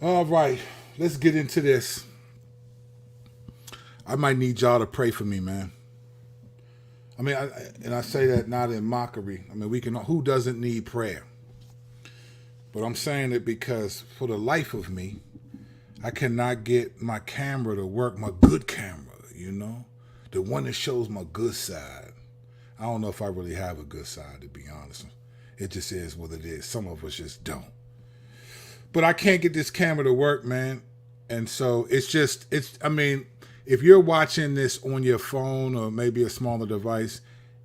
All right, let's get into this. I might need y'all to pray for me, man. I mean, and I say that not in mockery. I mean, we can. Who doesn't need prayer? But I'm saying it because for the life of me, I cannot get my camera to work, my good camera, the one that shows my good side. I don't know if I really have a good side, to be honest. It just is what it is. Some of us just don't. But I can't get this camera to work, man. And so I mean, if you're watching this on your phone or maybe a smaller device,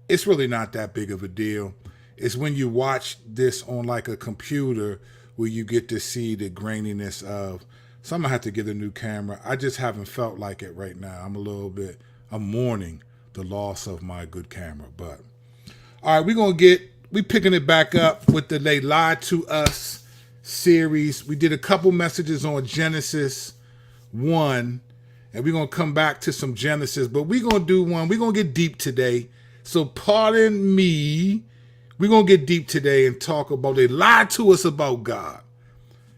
it's really not that big of a deal. It's when you watch this on like a computer where you get to see the graininess of. So I'm going to have to get a new camera. I just haven't felt like it right now. I'm mourning the loss of my good camera. But, all right, we picking it back up with the They Lied to Us series. We did a couple messages on Genesis 1, and we're going to come back to some Genesis. But we're going to do one. We're going to get deep today. So pardon me. We're going to get deep today and talk about they lied to us about God.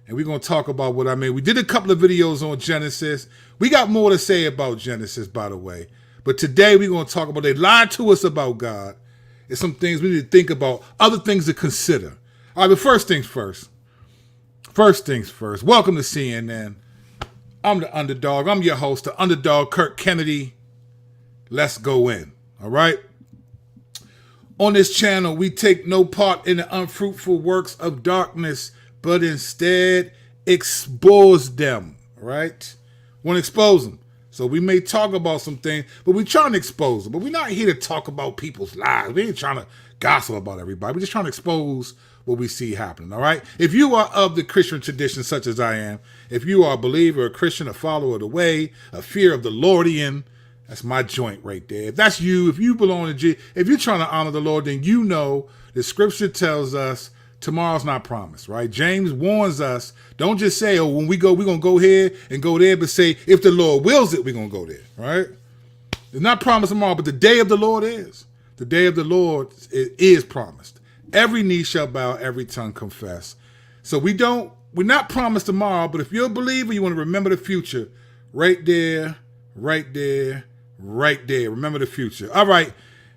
And we're going to talk about what I mean. We did a couple of videos on Genesis. We got more to say about Genesis, by the way. But today we're going to talk about they lied to us about God. It's some things we need to think about, other things to consider. All right, but first things first. First things first. Welcome to CNN. I'm the underdog. I'm your host, the underdog, Kirk Kennedy. Let's go in. All right? On this channel, we take no part in the unfruitful works of darkness, but instead expose them, right? Want to expose them. So we may talk about some things, but we're trying to expose them. But we're not here to talk about people's lives. We ain't trying to gossip about everybody. We're just trying to expose what we see happening, all right? If you are of the Christian tradition, such as I am, if you are a believer, a Christian, a follower of the way, a fear of the Lordian, that's my joint right there. If that's you, if you belong to if you're trying to honor the Lord, then you know the scripture tells us tomorrow's not promised, right? James warns us, don't just say, oh, when we go, we're going to go here and go there, but say, if the Lord wills it, we're going to go there, right? It's not promised tomorrow, but the day of the Lord is. The day of the Lord is promised. Every knee shall bow, every tongue confess. So we're not promised tomorrow, but if you're a believer, you want to remember the future, right there, right there, right there. Remember the future. All right.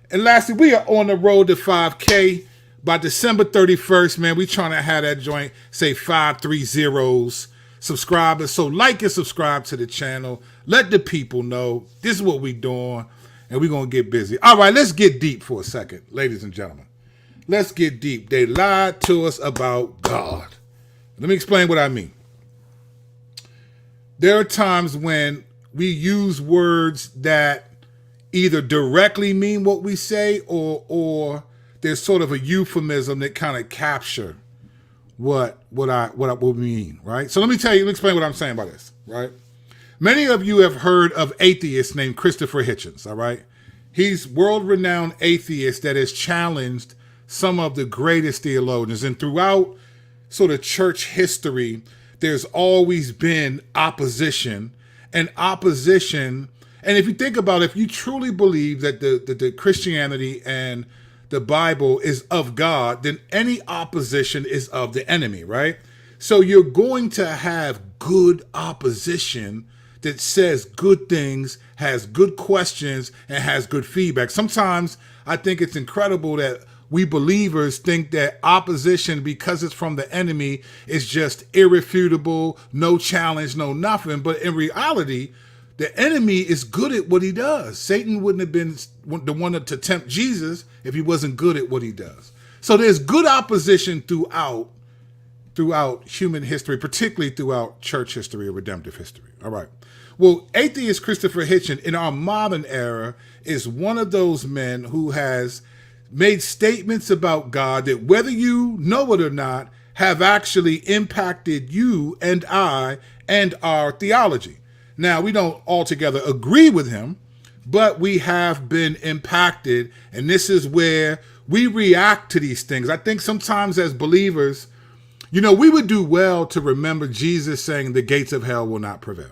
And lastly, we are on the road to 5K. By December 31st, man, we trying to have that joint say 530 subscribers. So like and subscribe to the channel. Let the people know this is what we doing, and we're going to get busy. All right, let's get deep for a second, ladies and gentlemen. Let's get deep. They lied to us about God. Let me explain what I mean. There are times when we use words that either directly mean what we say or there's sort of a euphemism that kind of capture what we mean, right? So let me explain what I'm saying by this, right? Many of you have heard of atheists named Christopher Hitchens, all right? He's world-renowned atheist that has challenged some of the greatest theologians. And throughout sort of church history, there's always been opposition. And if you think about it, if you truly believe that the Christianity and the Bible is of God, then any opposition is of the enemy, right? So you're going to have good opposition that says good things, has good questions, and has good feedback. Sometimes I think it's incredible that we believers think that opposition, because it's from the enemy, is just irrefutable, no challenge, no nothing. But in reality, the enemy is good at what he does. Satan wouldn't have been the one to tempt Jesus if he wasn't good at what he does. So there's good opposition throughout human history, particularly throughout church history or redemptive history. All right. Well, atheist Christopher Hitchens in our modern era is one of those men who has made statements about God that, whether you know it or not, have actually impacted you and I and our theology. Now, we don't altogether agree with him, but we have been impacted, and this is where we react to these things. I think sometimes as believers, we would do well to remember Jesus saying the gates of hell will not prevail.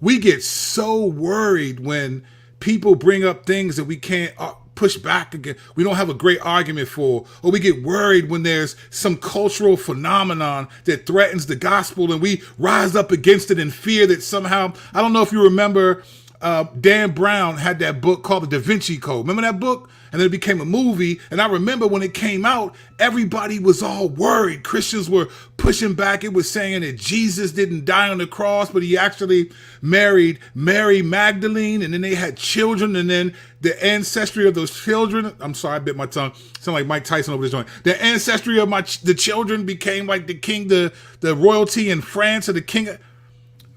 We get so worried when people bring up things that we can't push back again. We don't have a great argument for, or we get worried when there's some cultural phenomenon that threatens the gospel and we rise up against it in fear that somehow, I don't know if you remember, Dan Brown had that book called The Da Vinci Code. Remember that book? And then it became a movie. And I remember when it came out, everybody was all worried. Christians were pushing back. It was saying that Jesus didn't die on the cross, but he actually married Mary Magdalene. And then they had children. And then the ancestry of those children, I'm sorry, I bit my tongue. Sound like Mike Tyson over this joint. The ancestry of the children became like the king, the royalty in France, or the king.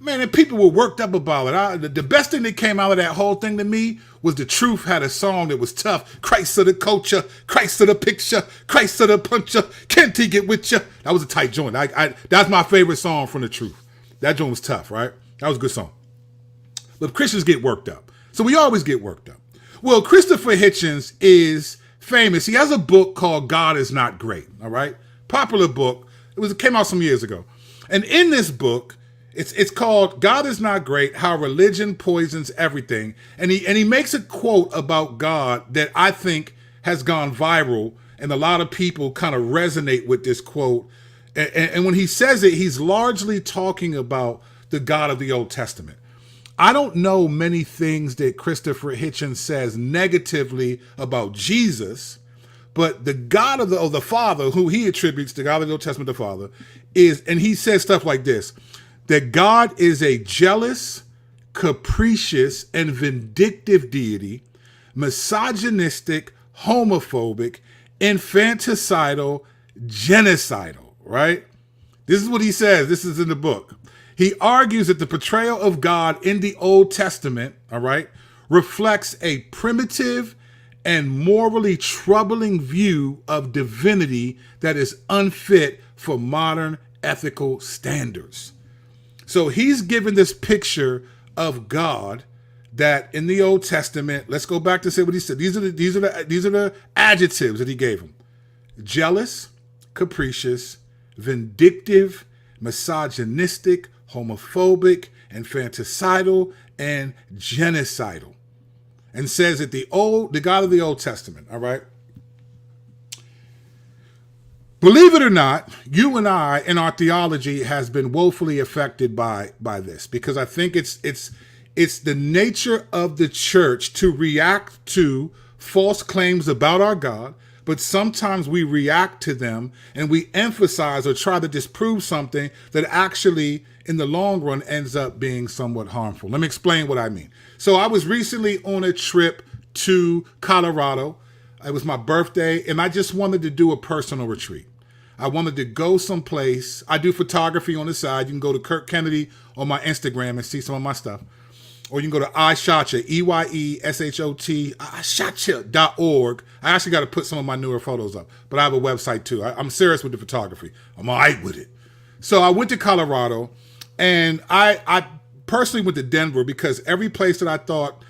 Man, and people were worked up about it. The best thing that came out of that whole thing to me was The Truth had a song that was tough. Christ of the culture, Christ of the picture, Christ of the puncher, can't he get with you? That was a tight joint. That's my favorite song from The Truth. That joint was tough, right? That was a good song. But Christians get worked up. So we always get worked up. Well, Christopher Hitchens is famous. He has a book called God Is Not Great, all right? Popular book. It came out some years ago. And in this book, it's called God Is Not Great, How Religion Poisons Everything. And he makes a quote about God that I think has gone viral, and a lot of people kind of resonate with this quote. And when he says it, he's largely talking about the God of the Old Testament. I don't know many things that Christopher Hitchens says negatively about Jesus, but the God of the Father, who he attributes to God of the Old Testament, the Father, and he says stuff like this, that God is a jealous, capricious, and vindictive deity, misogynistic, homophobic, infanticidal, genocidal, right? This is what he says. This is in the book. He argues that the portrayal of God in the Old Testament, all right, reflects a primitive and morally troubling view of divinity that is unfit for modern ethical standards. So he's given this picture of God that in the Old Testament, let's go back to say what he said. These are the adjectives that he gave him: jealous, capricious, vindictive, misogynistic, homophobic, infanticidal, and genocidal. And says that the God of the Old Testament, all right? Believe it or not, you and I in our theology has been woefully affected by this, because I think it's the nature of the church to react to false claims about our God, but sometimes we react to them and we emphasize or try to disprove something that actually in the long run ends up being somewhat harmful. Let me explain what I mean. So I was recently on a trip to Colorado. It was my birthday, and I just wanted to do a personal retreat. I wanted to go someplace. I do photography on the side. You can go to Kirk Kennedy on my Instagram and see some of my stuff. Or you can go to iShotcha, EYESHOT, iShotcha.org. I actually got to put some of my newer photos up, but I have a website too. I'm serious with the photography. I'm all right with it. So I went to Colorado, and I personally went to Denver because every place that I thought,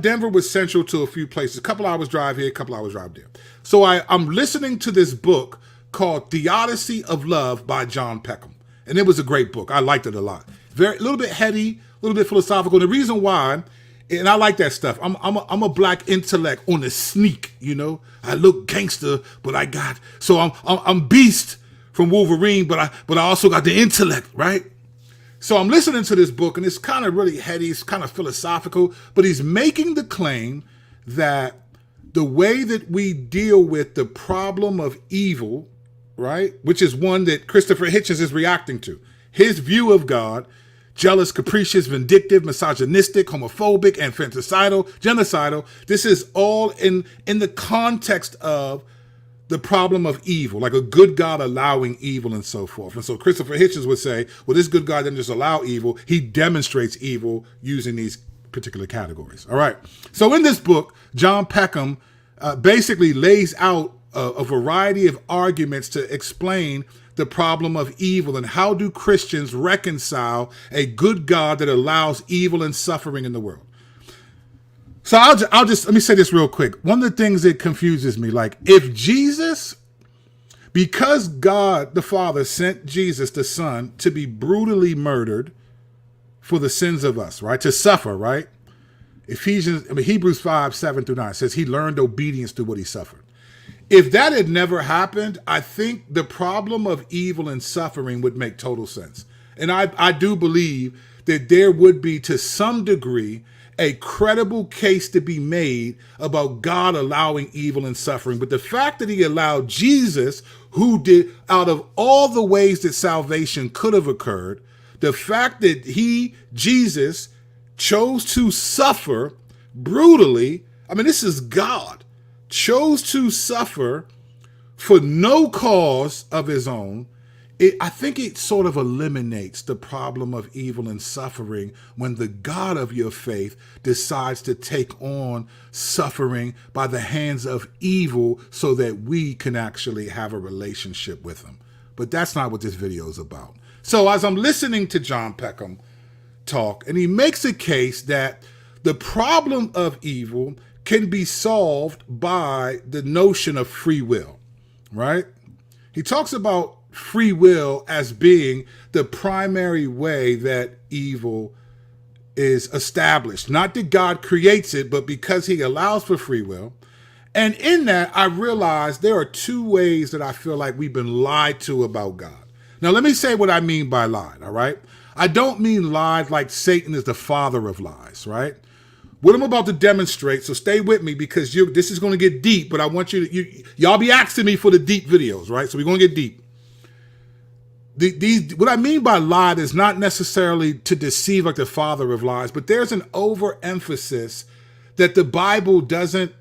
Denver was central to a few places. A couple hours drive here, a couple hours drive there. So I'm listening to this book called Theodicy of Love by John Peckham. And it was a great book. I liked it a lot. A little bit heady, a little bit philosophical. And the reason why, and I like that stuff, I'm a black intellect on the sneak, you know. I look gangster, but I'm Beast from Wolverine, but I also got the intellect, right? So I'm listening to this book, and it's kind of really heady, it's kind of philosophical, but he's making the claim that the way that we deal with the problem of evil, right, which is one that Christopher Hitchens is reacting to, his view of God, jealous, capricious, vindictive, misogynistic, homophobic, infanticidal, genocidal, this is all in the context of the problem of evil, like a good God allowing evil and so forth. And so Christopher Hitchens would say, well, this good God doesn't just allow evil, he demonstrates evil using these particular categories. All right. So in this book, John Peckham basically lays out a variety of arguments to explain the problem of evil and how do Christians reconcile a good God that allows evil and suffering in the world. So I'll just let me say this real quick. One of the things that confuses me, like if Jesus, because God the Father sent Jesus the Son to be brutally murdered for the sins of us, right? To suffer, right? Hebrews 5:7-9 says he learned obedience through what he suffered. If that had never happened, I think the problem of evil and suffering would make total sense. And I do believe that there would be, to some degree, a credible case to be made about God allowing evil and suffering. But the fact that he allowed Jesus, who did, out of all the ways that salvation could have occurred, the fact that Jesus, chose to suffer brutally, I mean, this is God, chose to suffer for no cause of his own, I think it sort of eliminates the problem of evil and suffering when the God of your faith decides to take on suffering by the hands of evil so that we can actually have a relationship with him. But that's not what this video is about. So as I'm listening to John Peckham talk, and he makes a case that the problem of evil can be solved by the notion of free will, right? He talks about free will as being the primary way that evil is established. Not that God creates it, but because he allows for free will. And in that, I realize there are two ways that I feel like we've been lied to about God. Now, let me say what I mean by lied, all right? I don't mean lied like Satan is the father of lies, right? What I'm about to demonstrate, so stay with me because this is going to get deep, but I want y'all be asking me for the deep videos, right? So we're going to get deep. What I mean by lied is not necessarily to deceive like the father of lies, but there's an overemphasis that the Bible doesn't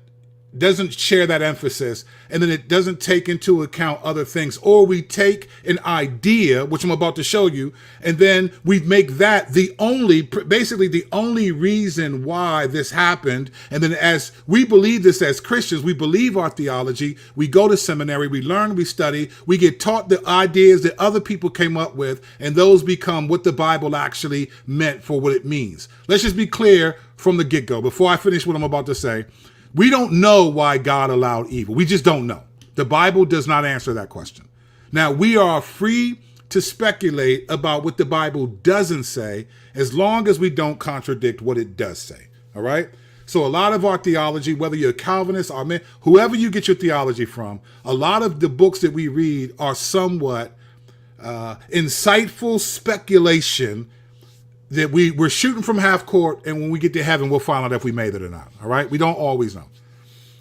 share that emphasis, and then it doesn't take into account other things. Or we take an idea, which I'm about to show you, and then we make that basically the only reason why this happened. And then as we believe this as Christians, we believe our theology, we go to seminary, we learn, we study, we get taught the ideas that other people came up with, and those become what the Bible actually meant for what it means. Let's just be clear from the get-go, before I finish what I'm about to say. We don't know why God allowed evil. We just don't know. The Bible does not answer that question. Now, we are free to speculate about what the Bible doesn't say as long as we don't contradict what it does say, all right? So a lot of our theology, whether you're a Calvinist or whoever you get your theology from, a lot of the books that we read are somewhat insightful speculation that we're shooting from half court, and when we get to heaven, we'll find out if we made it or not, all right? We don't always know.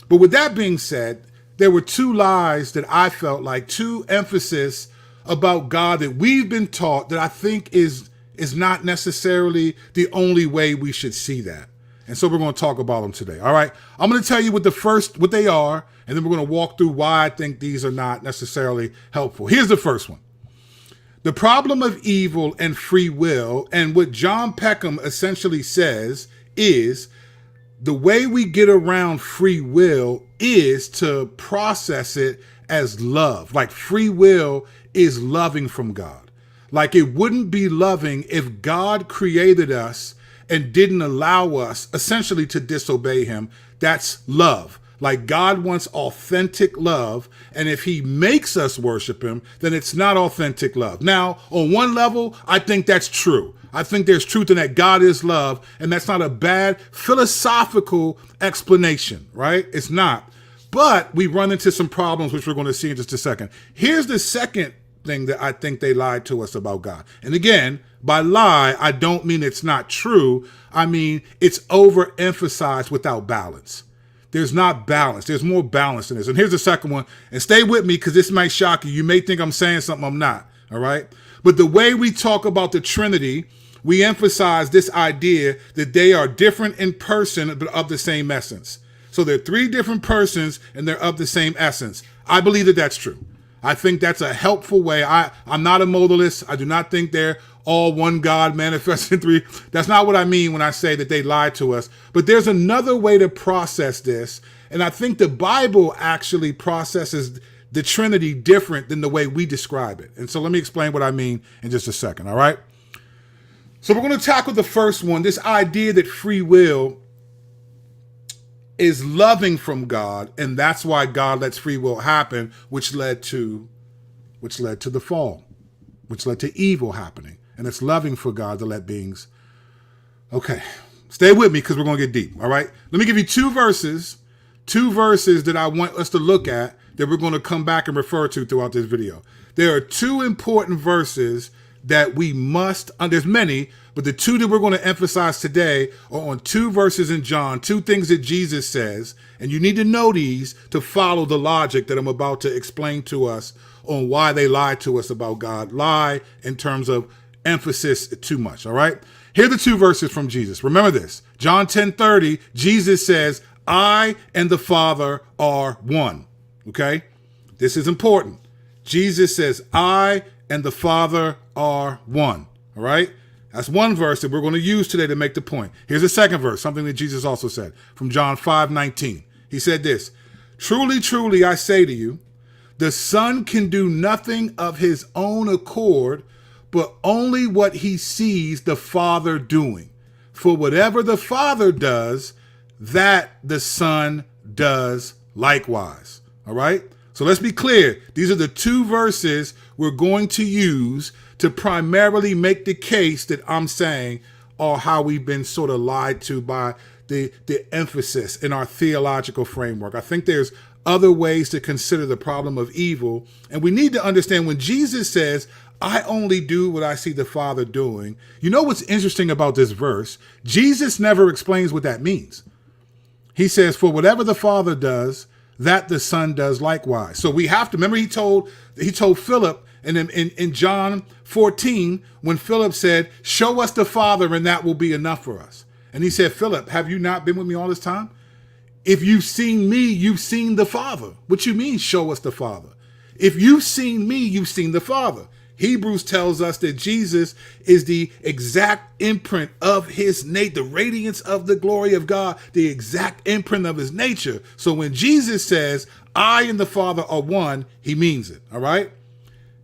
But with that being said, there were two lies that I felt like, two emphasis about God that we've been taught that I think is not necessarily the only way we should see that. And so we're going to talk about them today, all right? I'm going to tell you what they are, and then we're going to walk through why I think these are not necessarily helpful. Here's the first one. The problem of evil and free will, and what John Peckham essentially says is the way we get around free will is to process it as love. Like free will is loving from God. Like it wouldn't be loving if God created us and didn't allow us essentially to disobey him. That's love. Like God wants authentic love, and if he makes us worship him, then it's not authentic love. Now, on one level, I think that's true. I think there's truth in that God is love, and that's not a bad philosophical explanation, right? It's not. But we run into some problems, which we're going to see in just a second. Here's the second thing that I think they lied to us about God. And again, by lie, I don't mean it's not true. I mean, it's overemphasized without balance. There's not balance. There's more balance in this. And here's the second one. And stay with me because this might shock you. You may think I'm saying something I'm not. All right. But the way we talk about the Trinity, we emphasize this idea that they are different in person, but of the same essence. So they're three different persons and they're of the same essence. I believe that that's true. I think that's a helpful way. I'm not a modalist. I do not think they're all one God manifested in three. That's not what I mean when I say that they lied to us. But there's another way to process this. And I think the Bible actually processes the Trinity different than the way we describe it. And so let me explain what I mean in just a second, all right? So we're going to tackle the first one, this idea that free will is loving from God, and that's why God lets free will happen, which led to the fall, which led to evil happening. And it's loving for God to let beings. Okay, Stay with me because we're going to get deep, all right? Let me give you two verses that I want us to look at that we're going to come back and refer to throughout this video. There are two important verses that we must, there's many, but the two that we're going to emphasize today are on two verses in John, two things that Jesus says, and you need to know these to follow the logic that I'm about to explain to us on why they lie to us about God. Lie in terms of emphasis too much, all right? Here are the two verses from Jesus. Remember this. John 10:30, Jesus says, I and the Father are one. Okay? This is important. Jesus says, I and the Father are one. All right? That's one verse that we're going to use today to make the point. Here's a second verse, something that Jesus also said from John 5:19. He said this, truly, truly, I say to you, the Son can do nothing of his own accord, but only what he sees the Father doing. For whatever the Father does, that the Son does likewise. All right? So let's be clear. These are the two verses we're going to use to primarily make the case that I'm saying are how we've been sort of lied to by the emphasis in our theological framework. I think there's other ways to consider the problem of evil. And we need to understand when Jesus says, I only do what I see the Father doing. You know what's interesting about this verse? Jesus never explains what that means. He says, for whatever the Father does, that the Son does likewise. So we have to, remember he told Philip in John 14, when Philip said, show us the Father and that will be enough for us. And he said, Philip, have you not been with me all this time? If you've seen me, you've seen the Father. What you mean, show us the Father? If you've seen me, you've seen the Father. Hebrews tells us that Jesus is the exact imprint of his nature, the radiance of the glory of God, the exact imprint of his nature. So when Jesus says, I and the Father are one, he means it, all right?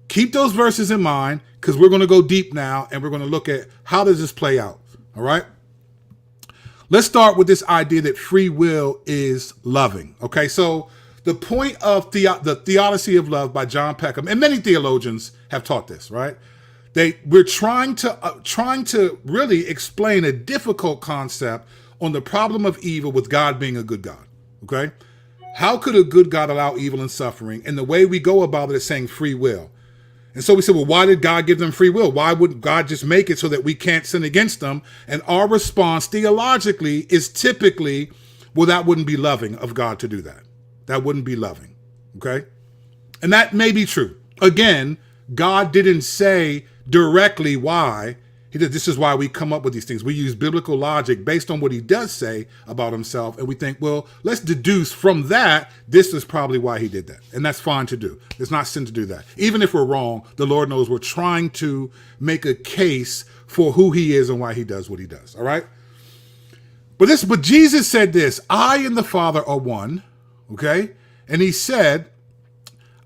Keep those verses in mind because we're going to go deep now and we're going to look at how does this play out, all right? Let's start with this idea that free will is loving, okay? So the point of the theodicy of love by John Peckham, and many theologians have taught this, right? We're trying to really explain a difficult concept on the problem of evil with God being a good God, okay? How could a good God allow evil and suffering? And the way we go about it is saying free will. And so we said, well, why did God give them free will? Why wouldn't God just make it so that we can't sin against them? And our response theologically is typically, well, that wouldn't be loving of God to do that. That wouldn't be loving, okay? And that may be true. Again, God didn't say directly why. This is why we come up with these things. We use biblical logic based on what he does say about himself, and we think, well, let's deduce from that, this is probably why he did that. And that's fine to do. It's not sin to do that. Even if we're wrong, the Lord knows we're trying to make a case for who he is and why he does what he does, all right? But Jesus said this, I and the Father are one, okay? And he said,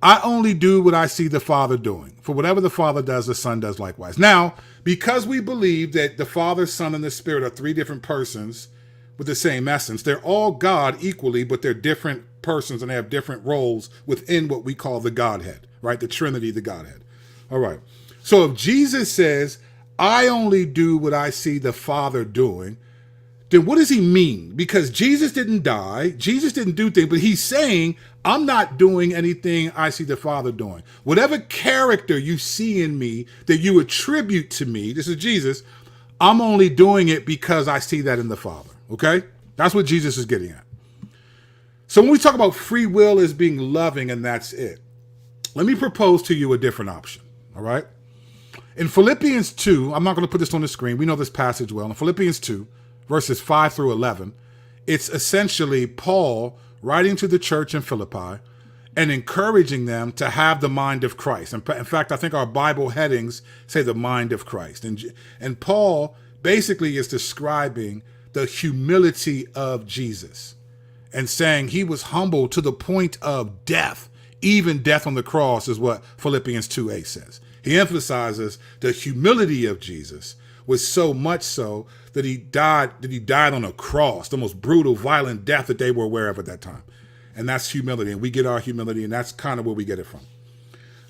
I only do what I see the Father doing. For whatever the Father does, the Son does likewise. Now, because we believe that the Father, Son, and the Spirit are three different persons with the same essence, they're all God equally, but they're different persons and they have different roles within what we call the Godhead, right? The Trinity, the Godhead. All right. So if Jesus says, I only do what I see the Father doing, then what does he mean? Because Jesus didn't die, Jesus didn't do things, but he's saying, I'm not doing anything I see the Father doing. Whatever character you see in me that you attribute to me, this is Jesus, I'm only doing it because I see that in the Father, okay? That's what Jesus is getting at. So when we talk about free will as being loving and that's it, let me propose to you a different option, all right? In Philippians 2, I'm not going to put this on the screen. We know this passage well. In Philippians 2, verses 5 through 11, it's essentially Paul writing to the church in Philippi and encouraging them to have the mind of Christ. In fact, I think our Bible headings say the mind of Christ. And Paul basically is describing the humility of Jesus and saying he was humble to the point of death, even death on the cross is what Philippians 2:8 says. He emphasizes the humility of Jesus was so much so that he died on a cross, the most brutal, violent death that they were aware of at that time. And that's humility. And we get our humility, and that's kind of where we get it from.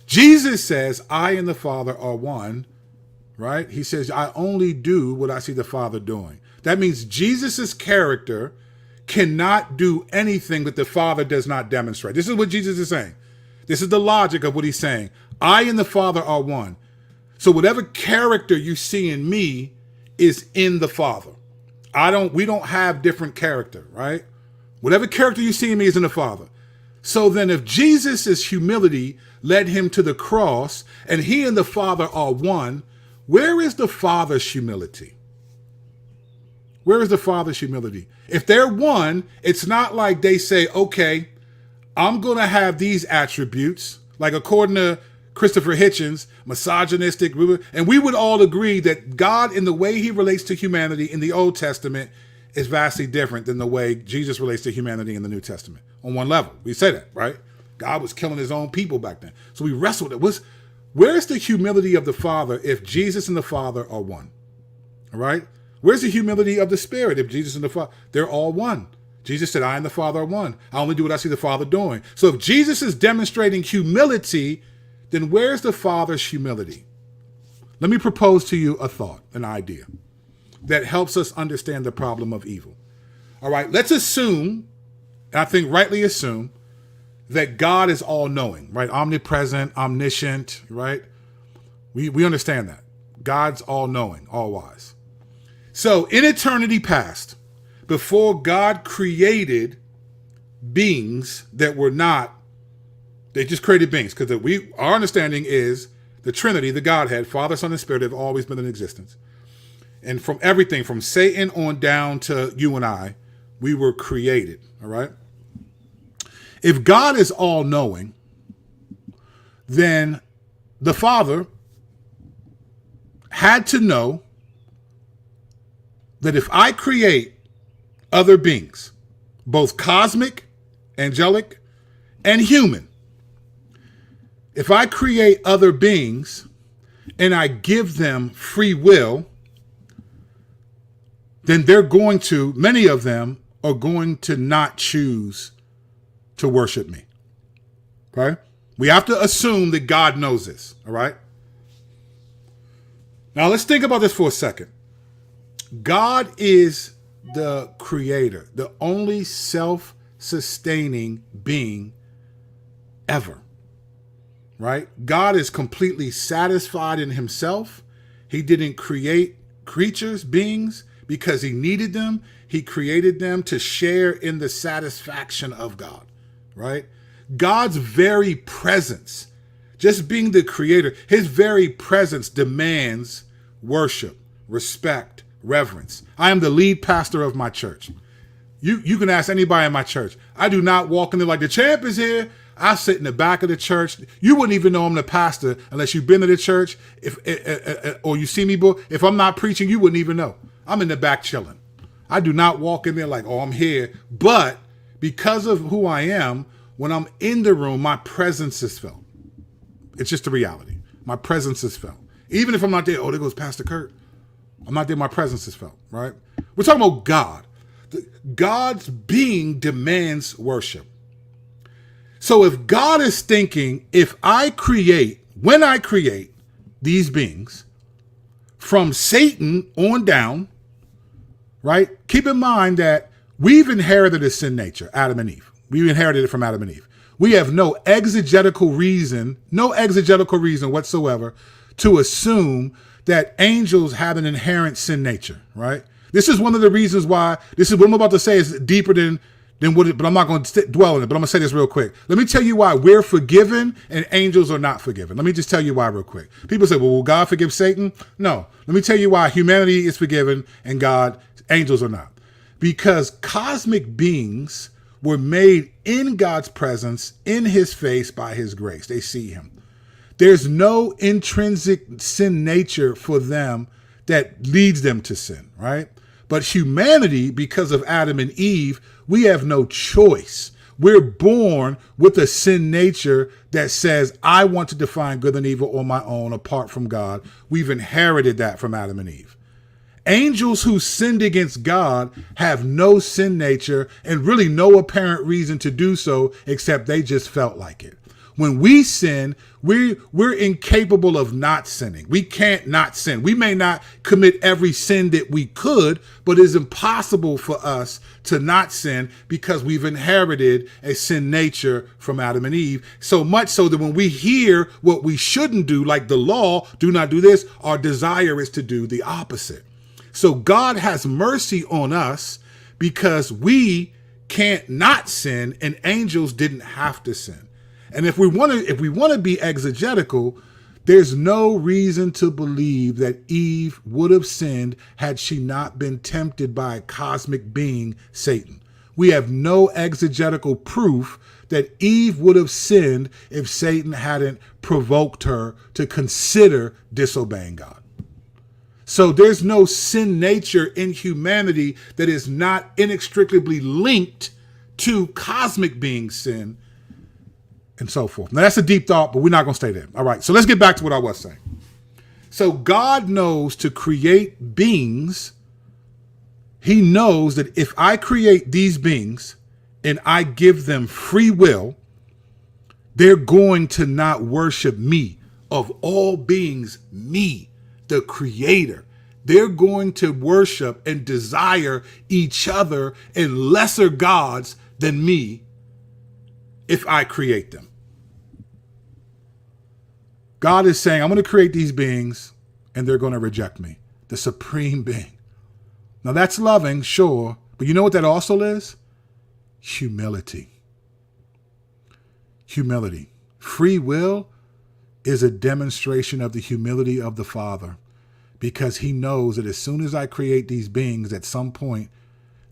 Jesus says, I and the Father are one, right? He says, I only do what I see the Father doing. That means Jesus's character cannot do anything that the Father does not demonstrate. This is what Jesus is saying. This is the logic of what he's saying. I and the Father are one. So whatever character you see in me is in the Father. We don't have different character, right? Whatever character you see in me is in the Father. So then if Jesus' humility led him to the cross and he and the Father are one, where is the Father's humility? Where is the Father's humility? If they're one, it's not like they say, okay, I'm going to have these attributes, like according to Christopher Hitchens, misogynistic, and we would all agree that God, in the way he relates to humanity in the Old Testament, is vastly different than the way Jesus relates to humanity in the New Testament. On one level, we say that, right? God was killing his own people back then. So we wrestled it. Where's the humility of the Father if Jesus and the Father are one? All right? Where's the humility of the Spirit if Jesus and the Father, they're all one? Jesus said, I and the Father are one. I only do what I see the Father doing. So if Jesus is demonstrating humility, then where's the Father's humility? Let me propose to you a thought, an idea that helps us understand the problem of evil. All right, let's assume, and I think rightly assume, that God is all-knowing, right? Omnipresent, omniscient, right? We understand that. God's all-knowing, all-wise. So in eternity past, before God created beings that were not, they just created beings, because our understanding is the Trinity, the Godhead, Father, Son, and Spirit have always been in existence. And from everything, from Satan on down to you and I, we were created, all right? If God is all-knowing, then the Father had to know that if I create other beings, both cosmic, angelic, and human, if I create other beings and I give them free will, then many of them are going to not choose to worship me. Okay? We have to assume that God knows this. All right? Now let's think about this for a second. God is the creator, the only self-sustaining being ever. Right? God is completely satisfied in himself. He didn't create creatures, beings, because he needed them. He created them to share in the satisfaction of God. Right? God's very presence, just being the creator, his very presence demands worship, respect, reverence. I am the lead pastor of my church. You can ask anybody in my church. I do not walk in there like the champ is here. I sit in the back of the church. You wouldn't even know I'm the pastor unless you've been to the church. Or you see me, if I'm not preaching, you wouldn't even know. I'm in the back chilling. I do not walk in there like, oh, I'm here. But because of who I am, when I'm in the room, my presence is felt. It's just a reality. My presence is felt. Even if I'm not there, oh, there goes Pastor Kurt. I'm not there, my presence is felt, right? We're talking about God. God's being demands worship. So if God is thinking, when I create these beings from Satan on down, right? Keep in mind that we've inherited a sin nature, Adam and Eve. We inherited it from Adam and Eve. We have no exegetical reason whatsoever to assume that angels have an inherent sin nature, right? This is one of the reasons why, this is what I'm about to say is deeper than what it, but I'm not going to dwell on it, but I'm going to say this real quick. Let me tell you why we're forgiven and angels are not forgiven. Let me just tell you why real quick. People say, well, will God forgive Satan? No. Let me tell you why humanity is forgiven and angels are not. Because cosmic beings were made in God's presence, in his face, by his grace. They see him. There's no intrinsic sin nature for them that leads them to sin, right? But humanity, because of Adam and Eve, we have no choice. We're born with a sin nature that says, I want to define good and evil on my own apart from God. We've inherited that from Adam and Eve. Angels who sinned against God have no sin nature and really no apparent reason to do so, except they just felt like it. when we sin, we're incapable of not sinning. We can't not sin. We may not commit every sin that we could, but it's impossible for us to not sin because we've inherited a sin nature from Adam and Eve. So much so that when we hear what we shouldn't do, like the law, do not do this, our desire is to do the opposite. So God has mercy on us because we can't not sin, and angels didn't have to sin. And if we want to be exegetical, there's no reason to believe that Eve would have sinned had she not been tempted by a cosmic being, Satan. We have no exegetical proof that Eve would have sinned if Satan hadn't provoked her to consider disobeying God. So there's no sin nature in humanity that is not inextricably linked to cosmic being sin and so forth. Now that's a deep thought, but we're not going to stay there. All right, so let's get back to what I was saying. So God knows to create beings. He knows that if I create these beings and I give them free will, they're going to not worship me, of all beings, me, the creator. They're going to worship and desire each other and lesser gods than me if I create them. God is saying, I'm going to create these beings and they're going to reject me, the supreme being. Now that's loving, sure, but you know what that also is? Humility. Humility. Free will is a demonstration of the humility of the Father, because he knows that as soon as I create these beings, at some point,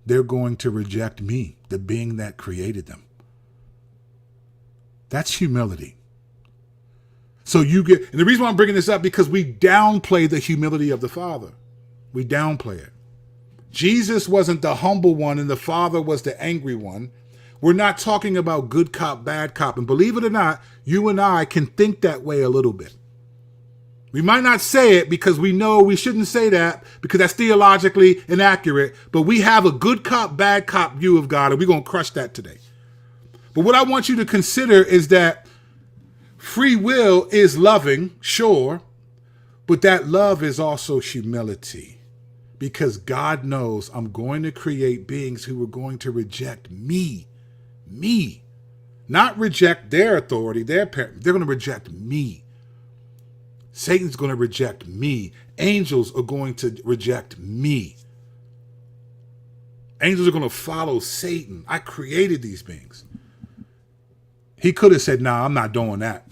they're going to reject me, the being that created them. That's humility. So you get, and the reason why I'm bringing this up, because we downplay the humility of the Father. We downplay it. Jesus wasn't the humble one and the Father was the angry one. We're not talking about good cop, bad cop. And believe it or not, you and I can think that way a little bit. We might not say it because we know we shouldn't say that because that's theologically inaccurate, but we have a good cop, bad cop view of God, and we're going to crush that today. But what I want you to consider is that free will is loving, sure, but that love is also humility, because God knows I'm going to create beings who are going to reject me, not reject their authority, their parent. They're going to reject me. Satan's going to reject me. Angels are going to reject me. Angels are going to follow Satan. I created these beings. He could have said, nah, I'm not doing that.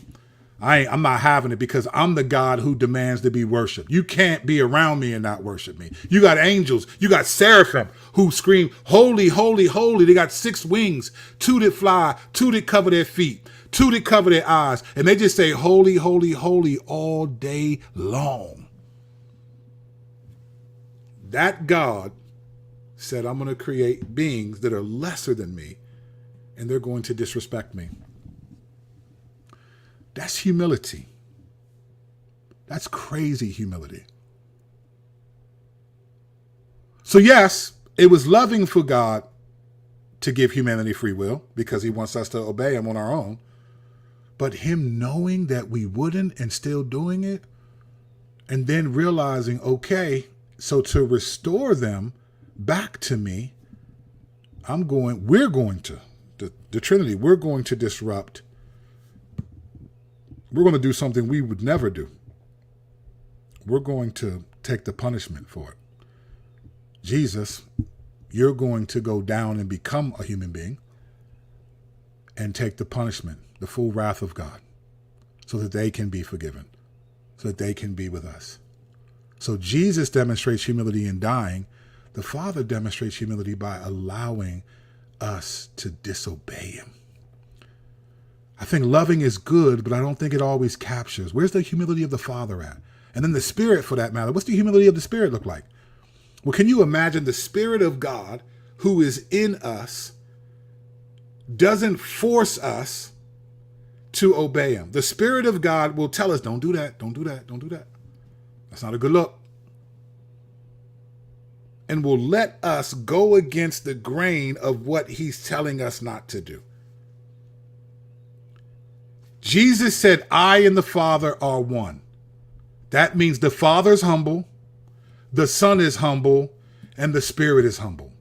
I'm not having it because I'm the God who demands to be worshiped. You can't be around me and not worship me. You got angels. You got seraphim who scream, holy, holy, holy. They got 6 wings, 2 that fly, 2 that cover their feet, 2 that cover their eyes. And they just say, holy, holy, holy all day long. That God said, I'm going to create beings that are lesser than me, and they're going to disrespect me. That's humility. That's crazy humility. So yes, it was loving for God to give humanity free will because he wants us to obey him on our own. But him knowing that we wouldn't and still doing it, and then realizing, okay, so to restore them back to me, we're going to, the Trinity, we're going to disrupt. We're going to do something we would never do. We're going to take the punishment for it. Jesus, you're going to go down and become a human being and take the punishment, the full wrath of God, so that they can be forgiven, so that they can be with us. So Jesus demonstrates humility in dying. The Father demonstrates humility by allowing us to disobey him. I think loving is good, but I don't think it always captures. Where's the humility of the Father at? And then the Spirit, for that matter. What's the humility of the Spirit look like? Well, can you imagine the Spirit of God who is in us doesn't force us to obey him? The Spirit of God will tell us, don't do that, don't do that, don't do that. That's not a good look. And will let us go against the grain of what he's telling us not to do. Jesus said, I and the Father are one. That means the Father's humble, the Son is humble, and the Spirit is humble.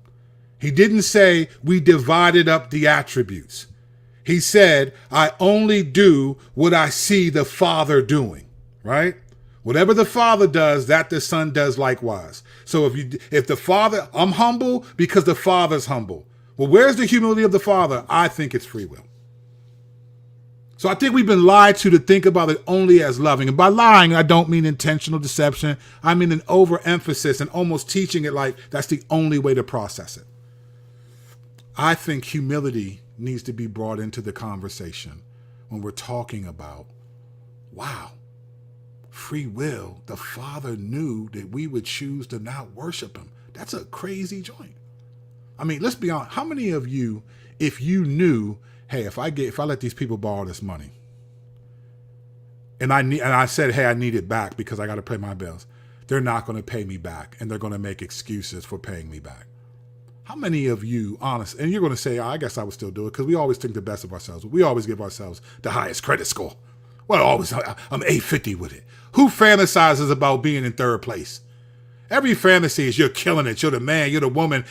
He didn't say we divided up the attributes. He said, I only do what I see the Father doing, right? Whatever the Father does, that the Son does likewise. So if the Father, I'm humble because the Father's humble. Well, where's the humility of the Father? I think it's free will. So I think we've been lied to think about it only as loving. And by lying, I don't mean intentional deception. I mean an overemphasis and almost teaching it like that's the only way to process it. I think humility needs to be brought into the conversation when we're talking about, wow, free will. The Father knew that we would choose to not worship him. That's a crazy joint. I mean, let's be honest. How many of you, if you knew, hey, if I let these people borrow this money, and I said, hey, I need it back because I got to pay my bills, they're not going to pay me back, and they're going to make excuses for paying me back. How many of you, honest, and you're going to say, I guess I would still do it because we always think the best of ourselves. We always give ourselves the highest credit score. Well, I'm 850 with it. Who fantasizes about being in third place? Every fantasy is you're killing it. You're the man. You're the woman.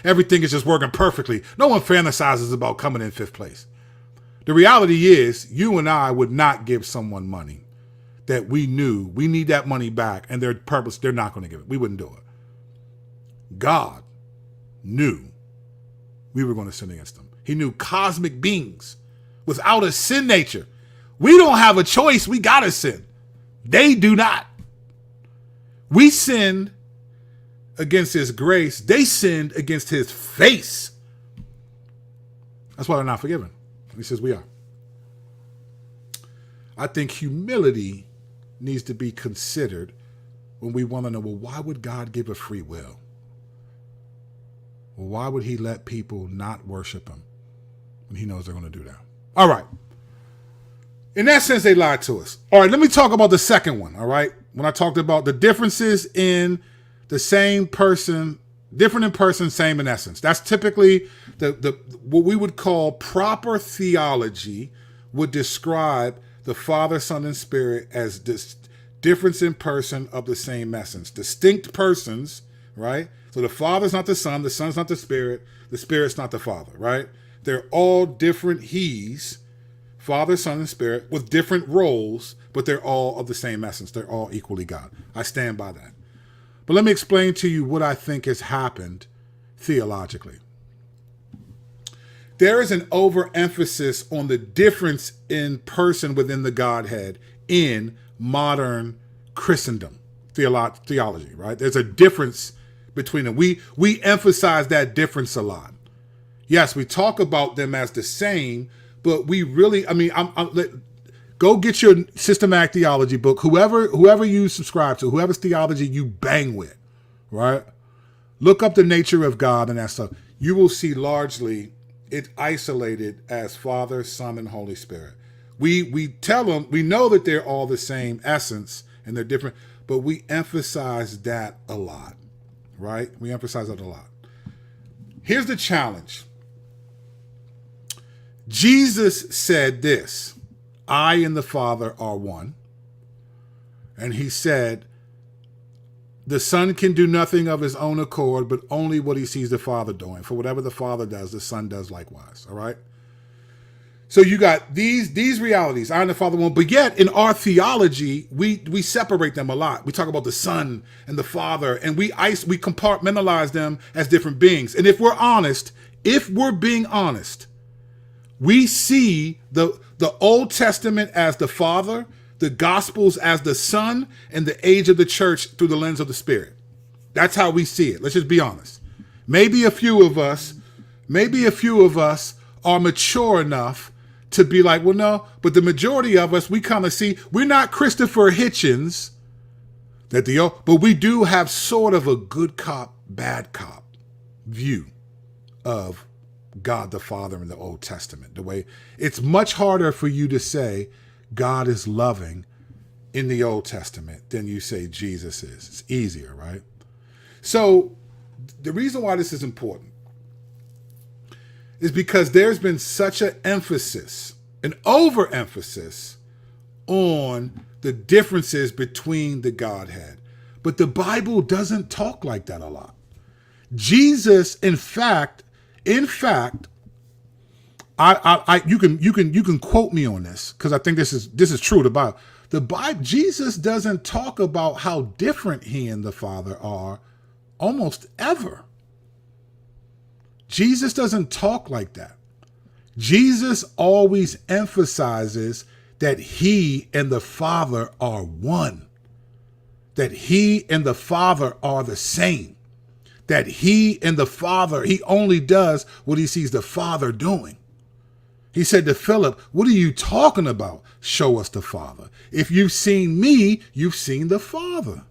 Everything is just working perfectly. No one fantasizes about coming in fifth place. The reality is you and I would not give someone money that we knew we need that money back and their purpose, they're not going to give it. We wouldn't do it. God knew we were going to sin against them. He knew cosmic beings without a sin nature. We don't have a choice. We got to sin. They do not. We sinned against his grace. They sinned against his face. That's why they're not forgiven. He says we are. I think humility needs to be considered when we want to know, well, why would God give a free will? Well, why would he let people not worship him when he knows they're going to do that? All right. In that sense, they lied to us. All right, let me talk about the second one, all right? When I talked about the differences in the same person, different in person, same in essence. That's typically the what we would call proper theology would describe the Father, Son, and Spirit as this difference in person of the same essence. Distinct persons, right? So the Father's not the Son's not the Spirit's not the Father, right? They're all different he's, Father, Son, and Spirit, with different roles, but they're all of the same essence. They're all equally God. I stand by that. But let me explain to you what I think has happened theologically. There is an overemphasis on the difference in person within the Godhead in modern Christendom theology, right? There's a difference between them. We emphasize that difference a lot. Yes, we talk about them as the same, but we really, go get your systematic theology book, whoever you subscribe to, whoever's theology you bang with, right? Look up the nature of God and that stuff. You will see largely it isolated as Father, Son, and Holy Spirit. We tell them, we know that they're all the same essence and they're different, but we emphasize that a lot, right? We emphasize that a lot. Here's the challenge. Jesus said this, I and the Father are one. And he said, the Son can do nothing of his own accord, but only what he sees the Father doing. For whatever the Father does, the Son does likewise. All right? So you got these realities, I and the Father one, but yet in our theology, we separate them a lot. We talk about the Son and the Father, and we compartmentalize them as different beings. And if we're being honest, we see the Old Testament as the Father, the Gospels as the Son, and the age of the church through the lens of the Spirit. That's how we see it. Let's just be honest. Maybe a few of us are mature enough to be like, well, no, but the majority of us, we kind of see, we're not Christopher Hitchens, but we do have sort of a good cop, bad cop view of God the Father in the Old Testament. The way it's much harder for you to say God is loving in the Old Testament than you say Jesus is. It's easier, right? So the reason why this is important is because there's been such an emphasis an overemphasis on the differences between the Godhead. But the Bible doesn't talk like that a lot. Jesus, in fact, you can quote me on this because I think this is true about the Bible. Jesus doesn't talk about how different he and the Father are almost ever. Jesus doesn't talk like that. Jesus always emphasizes that he and the Father are one, that he and the Father are the same, that he and the Father, he only does what he sees the Father doing. He said to Philip, what are you talking about? Show us the Father. If you've seen me, you've seen the Father.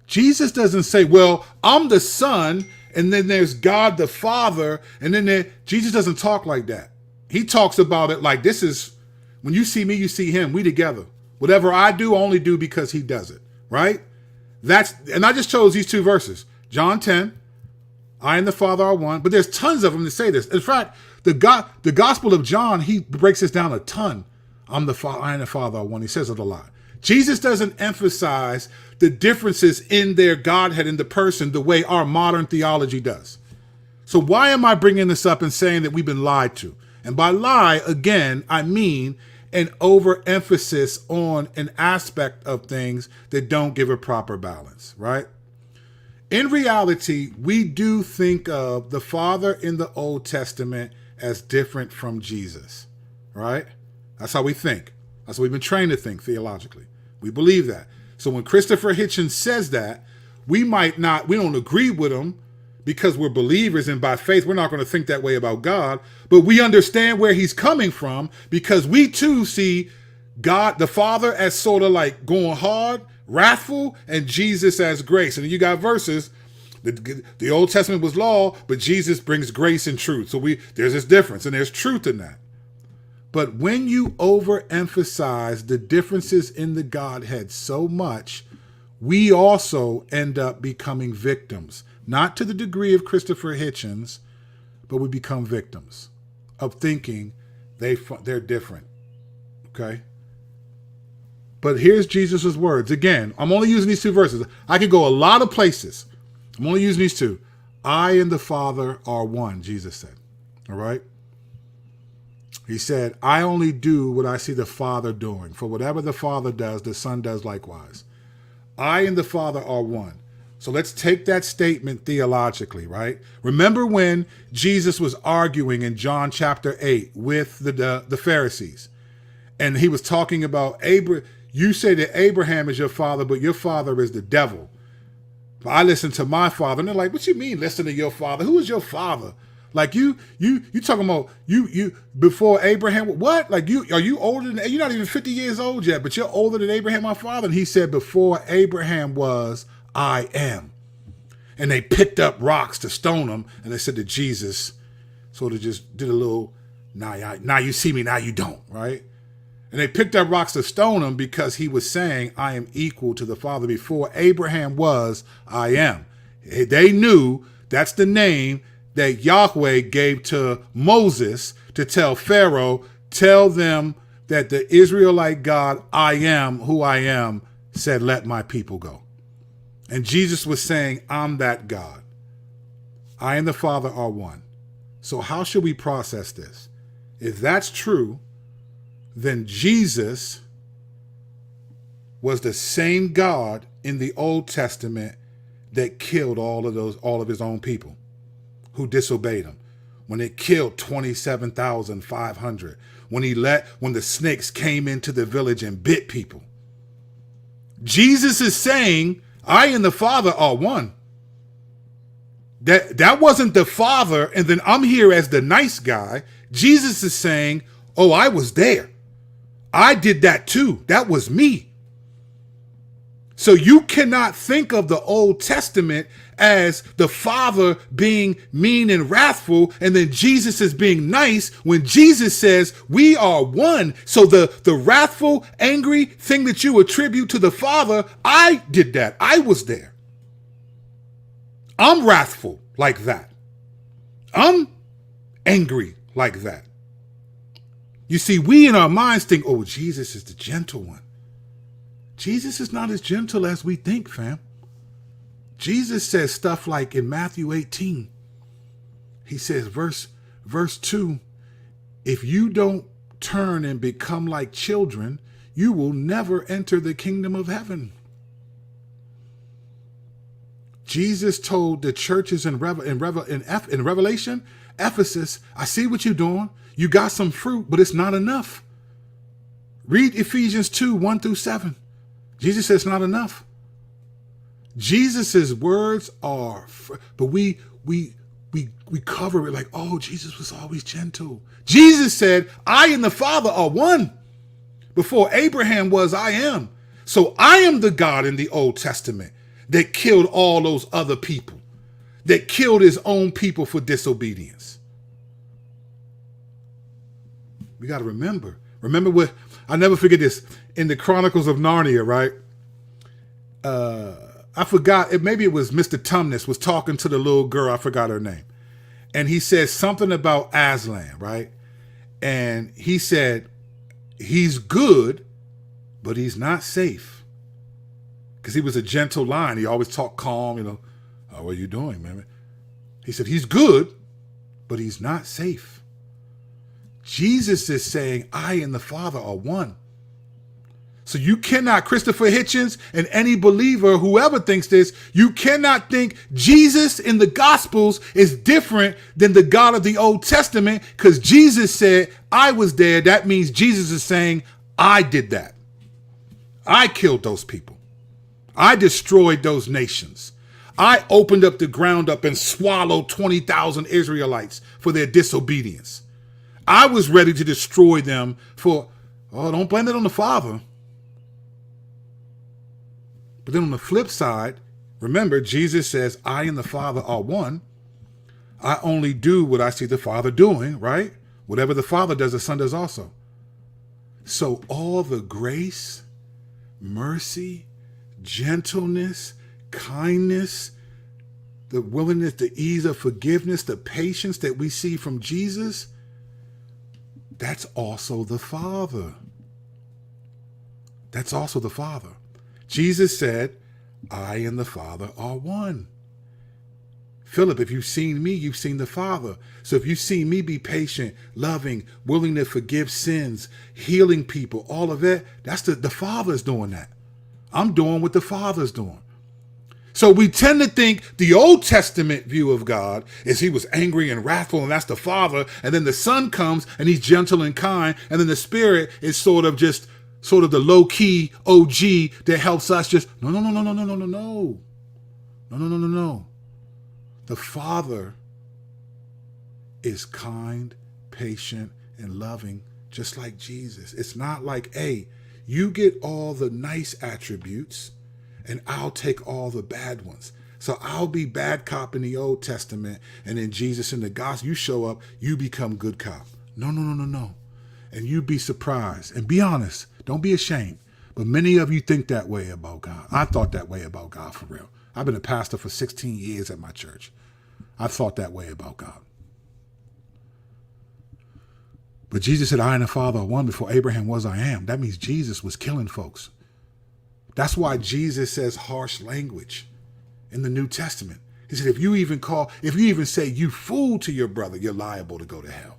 Jesus doesn't say, well, I'm the Son, and then there's God the Father, and then Jesus doesn't talk like that. He talks about it like this is, when you see me, you see him. We together. Whatever I do, I only do because he does it, right? And I just chose these two verses. John 10, I and the Father are one, but there's tons of them that say this. In fact, the Gospel of John, he breaks this down a ton. I and the Father are one. He says it a lot. Jesus doesn't emphasize the differences in their Godhead in the person the way our modern theology does. So why am I bringing this up and saying that we've been lied to? And by lie, again, I mean an overemphasis on an aspect of things that don't give a proper balance, right? In reality, we do think of the Father in the Old Testament as different from Jesus, right? That's how we think. That's what we've been trained to think theologically. We believe that. So when Christopher Hitchens says that, we don't agree with him because we're believers and by faith, we're not going to think that way about God, but we understand where he's coming from because we too see God, the Father, as sort of like going hard, wrathful, and Jesus as grace. And then you got verses, the Old Testament was law, but Jesus brings grace and truth. So there's this difference and there's truth in that. But when you overemphasize the differences in the Godhead so much, we also end up becoming victims. Not to the degree of Christopher Hitchens, but we become victims of thinking they're different. Okay? But here's Jesus' words. Again, I'm only using these two verses. I could go a lot of places. I'm only using these two. I and the Father are one, Jesus said. All right? He said, I only do what I see the Father doing. For whatever the Father does, the Son does likewise. I and the Father are one. So let's take that statement theologically, right? Remember when Jesus was arguing in John chapter 8 with the Pharisees, and he was talking about you say that Abraham is your father, but your father is the devil. But I listen to my father. And they're like, what you mean listen to your father? Who is your father? Like you talking about you before Abraham? What? Like are you older than, you're not even 50 years old yet, but you're older than Abraham, my father. And he said, before Abraham was, I am. And they picked up rocks to stone him. And they said to Jesus, sort of just did a little, now you see me, now you don't, right? And they picked up rocks to stone him because he was saying, I am equal to the Father. Before Abraham was, I am. They knew that's the name that Yahweh gave to Moses to tell Pharaoh, tell them that the Israelite God, I am who I am, said, let my people go. And Jesus was saying, I'm that God. I and the Father are one. So how should we process this? If that's true, then Jesus was the same God in the Old Testament that killed all of his own people who disobeyed him. When it killed 27,500, when the snakes came into the village and bit people. Jesus is saying, I and the Father are one. That wasn't the Father, and then I'm here as the nice guy. Jesus is saying, oh, I was there. I did that too. That was me. So you cannot think of the Old Testament as the Father being mean and wrathful, and then Jesus is being nice when Jesus says we are one. So the wrathful, angry thing that you attribute to the Father, I did that. I was there. I'm wrathful like that. I'm angry like that. You see, we in our minds think, oh, Jesus is the gentle one. Jesus is not as gentle as we think, fam. Jesus says stuff like in Matthew 18, he says, verse 2, if you don't turn and become like children, you will never enter the kingdom of heaven. Jesus told the churches in Revelation, Ephesus, I see what you're doing. You got some fruit, but it's not enough. Read Ephesians 2, 1 through 7. Jesus says it's not enough. Jesus's words are, but we cover it like, oh, Jesus was always gentle. Jesus said, I and the Father are one. Before Abraham was, I am. So I am the God in the Old Testament that killed all those other people, that killed his own people for disobedience. We got to remember. Remember what, I'll never forget this. In the Chronicles of Narnia, right? I forgot, maybe it was Mr. Tumnus was talking to the little girl, I forgot her name. And he said something about Aslan, right? And he said, he's good, but he's not safe. Because he was a gentle lion. He always talked calm, oh, what are you doing, man? He said, he's good, but he's not safe. Jesus is saying, I and the Father are one. So you cannot, Christopher Hitchens and any believer, whoever thinks this, you cannot think Jesus in the Gospels is different than the God of the Old Testament, because Jesus said, I was there. That means Jesus is saying, I did that. I killed those people. I destroyed those nations. I opened up the ground up and swallowed 20,000 Israelites for their disobedience. I was ready to destroy them for, don't blame it on the Father. But then on the flip side, remember, Jesus says, I and the Father are one. I only do what I see the Father doing, right? Whatever the Father does, the Son does also. So all the grace, mercy, gentleness, kindness, the willingness, the ease of forgiveness, the patience that we see from Jesus, that's also the Father. That's also the Father. Jesus said, I and the Father are one. Philip, if you've seen me, you've seen the Father. So if you've seen me be patient, loving, willing to forgive sins, healing people, all of that, that's the Father's doing that. I'm doing what the Father's doing. So we tend to think the Old Testament view of God is he was angry and wrathful, and that's the Father. And then the Son comes and he's gentle and kind. And then the Spirit is sort of the low-key OG that helps us just, no. The Father is kind, patient, and loving, just like Jesus. It's not like, hey, you get all the nice attributes and I'll take all the bad ones. So I'll be bad cop in the Old Testament, and then Jesus in the gospel, you show up, you become good cop. No. And you'd be surprised. And be honest. Don't be ashamed. But many of you think that way about God. I thought that way about God for real. I've been a pastor for 16 years at my church. I thought that way about God. But Jesus said, I and the Father are one. Before Abraham was, I am. That means Jesus was killing folks. That's why Jesus says harsh language in the New Testament. He said, if you even say you fool to your brother, you're liable to go to hell.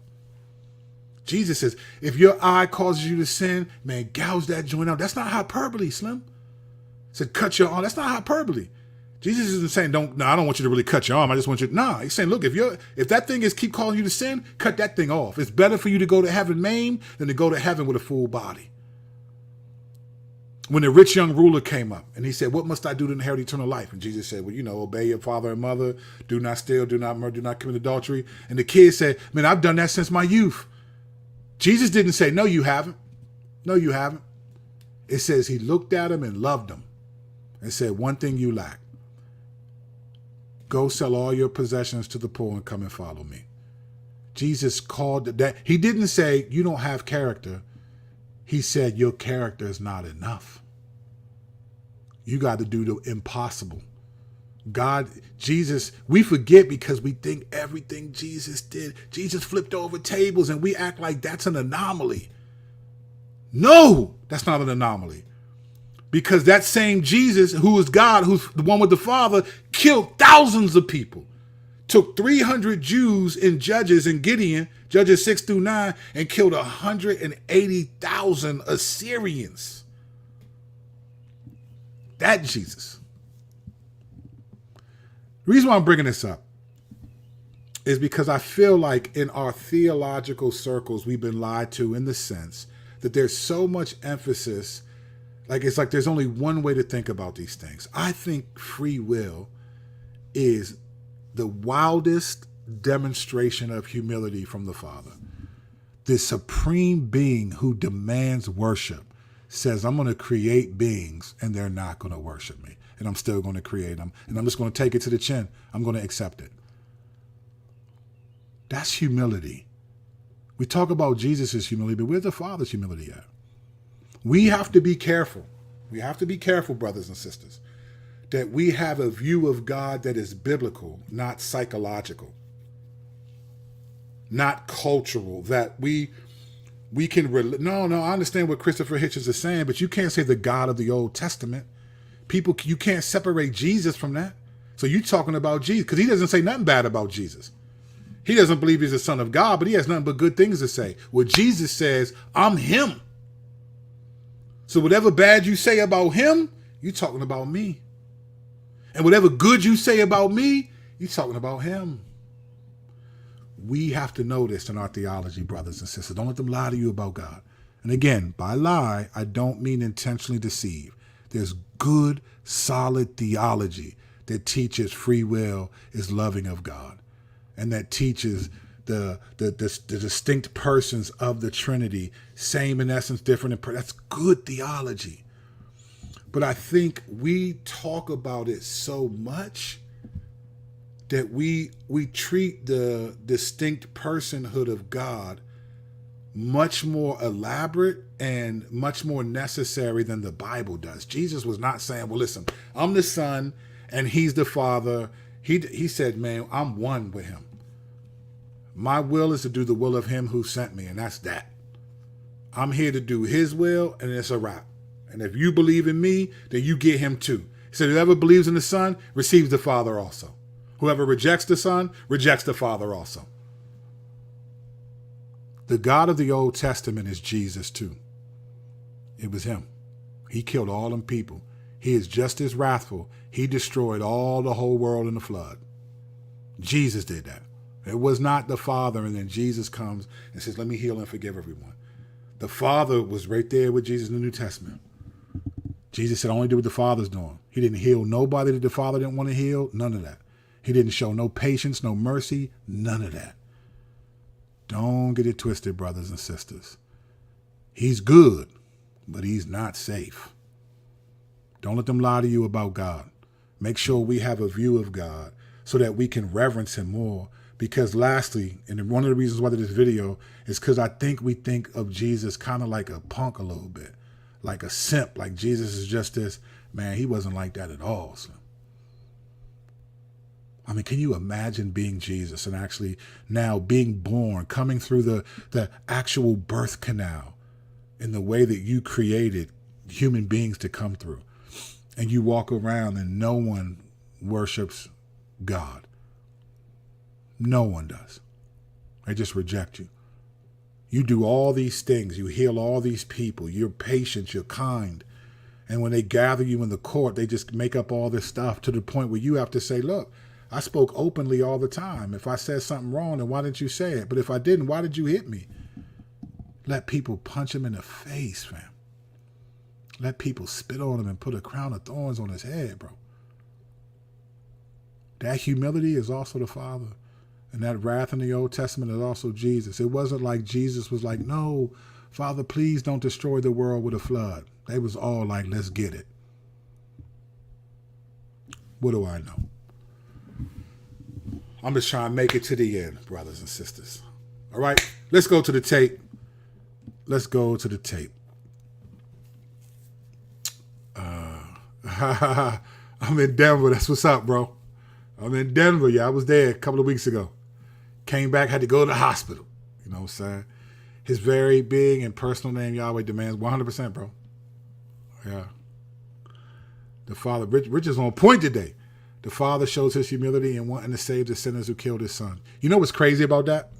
Jesus says, if your eye causes you to sin, man, gouge that joint out. That's not hyperbole, Slim. He said, cut your arm. That's not hyperbole. Jesus isn't saying, I don't want you to really cut your arm. I just want you to, he's saying, look, if that thing is keep calling you to sin, cut that thing off. It's better for you to go to heaven maimed than to go to heaven with a full body. When the rich young ruler came up and he said, what must I do to inherit eternal life? And Jesus said, well, obey your father and mother, do not steal, do not murder, do not commit adultery. And the kid said, man, I've done that since my youth. Jesus didn't say, no, you haven't. No, you haven't. It says he looked at him and loved him and said, one thing you lack. Go sell all your possessions to the poor and come and follow me. Jesus called that. He didn't say, you don't have character. He said, your character is not enough. You got to do the impossible. God, Jesus, we forget because we think everything Jesus did, Jesus flipped over tables, and we act like that's an anomaly. No, that's not an anomaly. Because that same Jesus, who is God, who's the one with the Father, killed thousands of people. Took 300 Jews in Judges and Gideon, Judges 6 through 9, and killed 180,000 Assyrians. That Jesus. The reason why I'm bringing this up is because I feel like in our theological circles, we've been lied to in the sense that there's so much emphasis, like it's like there's only one way to think about these things. I think free will is the wildest demonstration of humility from the Father. The supreme being who demands worship says, I'm going to create beings and they're not going to worship me. And I'm still going to create them. And I'm just going to take it to the chin. I'm going to accept it. That's humility. We talk about Jesus' humility, but where's the Father's humility at? We have to be careful. We have to be careful, brothers and sisters, that we have a view of God that is biblical, not psychological, not cultural, that we can... No, I understand what Christopher Hitchens is saying, but you can't say the God of the Old Testament. People, you can't separate Jesus from that. So you're talking about Jesus, because he doesn't say nothing bad about Jesus. He doesn't believe he's the Son of God, but he has nothing but good things to say. Well, Jesus says, I'm him. So whatever bad you say about him, you're talking about me. And whatever good you say about me, you're talking about him. We have to know this in our theology, brothers and sisters. Don't let them lie to you about God. And again, by lie, I don't mean intentionally deceive. There's good, solid theology that teaches free will is loving of God, and that teaches the distinct persons of the Trinity, same in essence, different in that's good theology. But I think we talk about it so much that we treat the distinct personhood of God much more elaborate and much more necessary than the Bible does. Jesus was not saying, well, listen, I'm the Son and he's the Father. He said, man, I'm one with him. My will is to do the will of him who sent me, and that's that. I'm here to do his will, and it's a wrap. And if you believe in me, then you get him too. He said, whoever believes in the Son receives the Father also. Whoever rejects the Son rejects the Father also. The God of the Old Testament is Jesus too. It was him. He killed all them people. He is just as wrathful. He destroyed all the whole world in the flood. Jesus did that. It was not the Father, and then Jesus comes and says, let me heal and forgive everyone. The Father was right there with Jesus in the New Testament. Jesus said, I only do what the Father's doing. He didn't heal nobody that the Father didn't want to heal. None of that. He didn't show no patience, no mercy, none of that. Don't get it twisted, brothers and sisters. He's good, but he's not safe. Don't let them lie to you about God. Make sure we have a view of God so that we can reverence him more. Because lastly, and one of the reasons why I did this video is because I think we think of Jesus kind of like a punk a little bit, like a simp, like Jesus is just this. Man, he wasn't like that at all. So. I mean, can you imagine being Jesus and actually now being born, coming through the actual birth canal in the way that you created human beings to come through? And you walk around and no one worships God. No one does. They just reject you. You do all these things. You heal all these people. You're patient. You're kind. And when they gather you in the court, they just make up all this stuff to the point where you have to say, look, I spoke openly all the time. If I said something wrong, then why didn't you say it? But if I didn't, why did you hit me? Let people punch him in the face, fam. Let people spit on him and put a crown of thorns on his head, bro. That humility is also the Father. And that wrath in the Old Testament is also Jesus. It wasn't like Jesus was like, no, Father, please don't destroy the world with a flood. They was all like, let's get it. What do I know? I'm just trying to make it to the end, brothers and sisters. All right, let's go to the tape. Let's go to the tape. I'm in Denver. That's what's up, bro. I'm in Denver. Yeah, I was there a couple of weeks ago. Came back, had to go to the hospital. You know what I'm saying? His very big and personal name, Yahweh, demands 100%, bro. Yeah. The Father, Rich is on point today. The Father shows his humility in wanting to save the sinners who killed his son. You know what's crazy about that?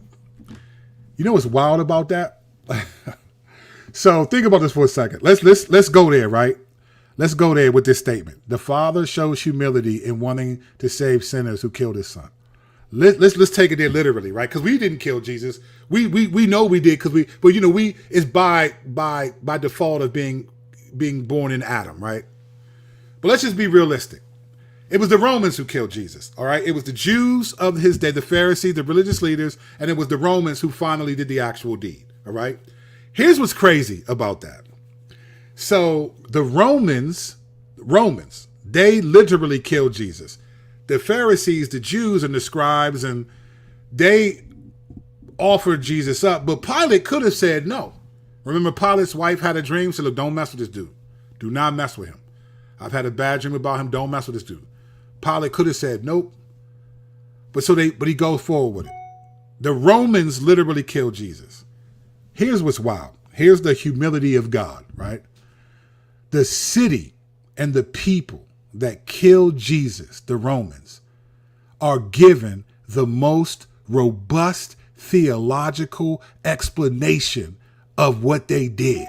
You know what's wild about that? So think about this for a second. Let's go there, right? Let's go there with this statement. The Father shows humility in wanting to save sinners who killed his son. Let's take it there literally, right? Because we didn't kill Jesus. We know we did because but it's by default of being born in Adam, right? But let's just be realistic. It was the Romans who killed Jesus, all right? It was the Jews of his day, the Pharisees, the religious leaders, and it was the Romans who finally did the actual deed, all right? Here's what's crazy about that. So the Romans, they literally killed Jesus. The Pharisees, the Jews, and the scribes, and they offered Jesus up, but Pilate could have said no. Remember, Pilate's wife had a dream, said, look, don't mess with this dude. Do not mess with him. I've had a bad dream about him. Don't mess with this dude. Pilate could have said nope. But he goes forward with it. The Romans literally killed Jesus. Here's what's wild. Here's the humility of God, right? The city and the people that killed Jesus, the Romans, are given the most robust theological explanation of what they did.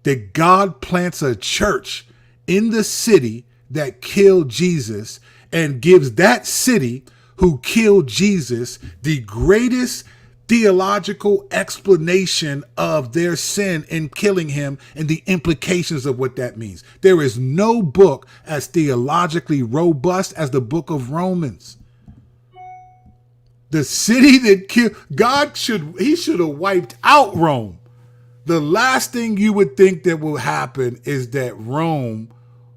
That God plants a church in the city that killed Jesus and gives that city who killed Jesus the greatest theological explanation of their sin in killing him and the implications of what that means. There is no book as theologically robust as the book of Romans. The city that killed God should have wiped out Rome. The last thing you would think that will happen is that Rome,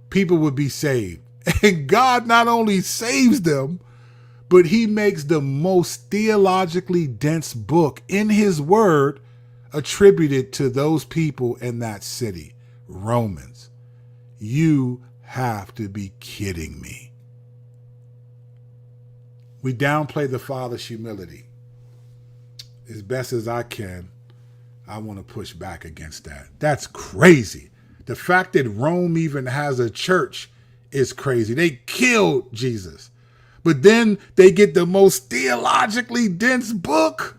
people would be saved. And God not only saves them, but he makes the most theologically dense book in his word attributed to those people in that city, Romans. You have to be kidding me. We downplay the Father's humility. As best as I can, I want to push back against that. That's crazy. The fact that Rome even has a church is crazy. They killed Jesus. But then they get the most theologically dense book.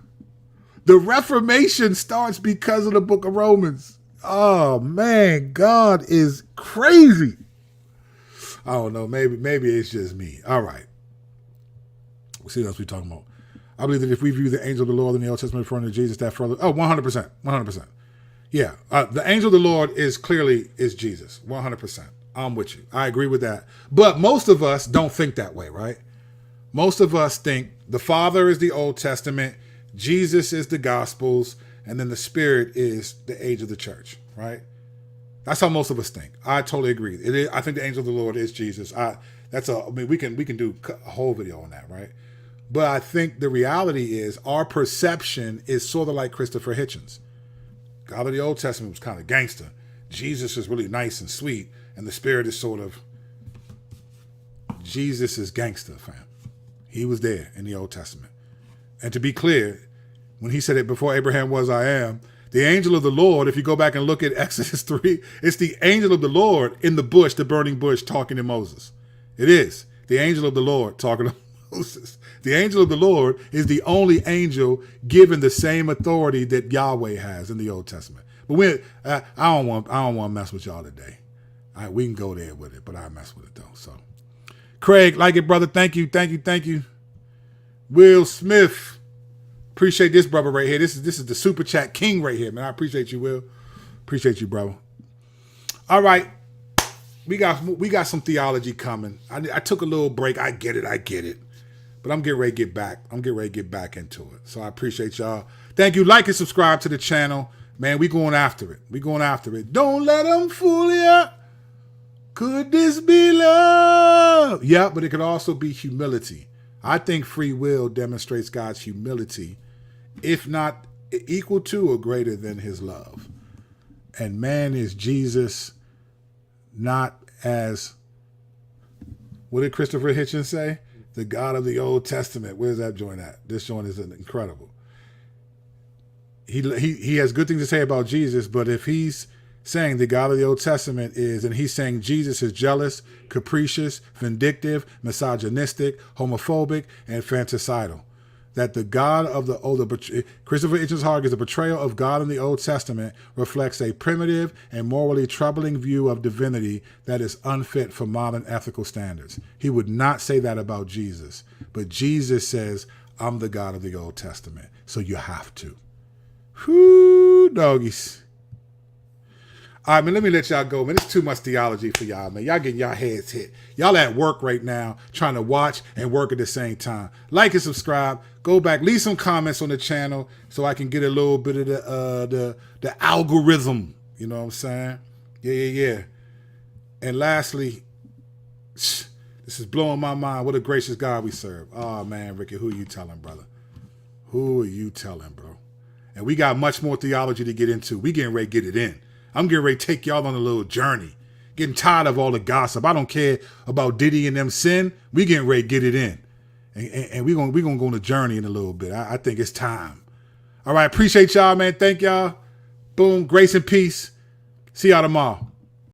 The Reformation starts because of the book of Romans. Oh, man, God is crazy. I don't know. Maybe it's just me. All right. We'll see what else we're talking about. I believe that if we view the angel of the Lord in the Old Testament referring to Jesus, that further... Oh, 100%. 100%. Yeah. The angel of the Lord is Jesus. 100%. I'm with you. I agree with that. But most of us don't think that way, right? Most of us think the Father is the Old Testament, Jesus is the Gospels, and then the Spirit is the age of the church, right? That's how most of us think. I totally agree. I think the angel of the Lord is Jesus. We can do a whole video on that, right? But I think the reality is our perception is sort of like Christopher Hitchens. God of the Old Testament was kind of gangster. Jesus is really nice and sweet, and the Spirit is sort of... Jesus is gangster, fam. He was there in the Old Testament. And to be clear, when he said it before Abraham was, I am, the angel of the Lord, if you go back and look at Exodus 3, it's the angel of the Lord in the bush, the burning bush, talking to Moses. It is the angel of the Lord talking to Moses. The angel of the Lord is the only angel given the same authority that Yahweh has in the Old Testament. But I don't want to mess with y'all today. We can go there with it, but I mess with it though. So, Craig, like it, brother. Thank you. Will Smith, appreciate this brother right here. This is the super chat king right here, man. I appreciate you, Will. Appreciate you, brother. All right, we got some theology coming. I took a little break. I get it. But I'm getting ready to get back. Into it. So I appreciate y'all. Thank you. Like and subscribe to the channel. Man, we going after it. Don't let them fool you. Could this be love? Yeah, but it could also be humility. I think free will demonstrates God's humility, if not equal to or greater than his love. And man, is Jesus not as, what did Christopher Hitchens say? The God of the Old Testament. Where's that joint at? This joint is incredible. He has good things to say about Jesus, but if he's saying the God of the Old Testament is, and he's saying Jesus is jealous, capricious, vindictive, misogynistic, homophobic, and infanticidal, that the God of the Old, Christopher Hitchens argues the portrayal of God in the Old Testament reflects a primitive and morally troubling view of divinity that is unfit for modern ethical standards. He would not say that about Jesus, but Jesus says, I'm the God of the Old Testament, so you have to. Whoo, doggies. All right, man, let me let y'all go, man. It's too much theology for y'all, man. Y'all getting y'all heads hit. Y'all at work right now trying to watch and work at the same time. Like and subscribe. Go back. Leave some comments on the channel so I can get a little bit of the algorithm. You know what I'm saying? Yeah. And lastly, this is blowing my mind. What a gracious God we serve. Oh, man, Ricky, who are you telling, brother? Who are you telling, bro? And we got much more theology to get into. We getting ready to get it in. I'm getting ready to take y'all on a little journey. Getting tired of all the gossip. I don't care about Diddy and them sin. We getting ready to get it in. And we're gonna go on a journey in a little bit. I think it's time. All right, appreciate y'all, man. Thank y'all. Boom, grace and peace. See y'all tomorrow.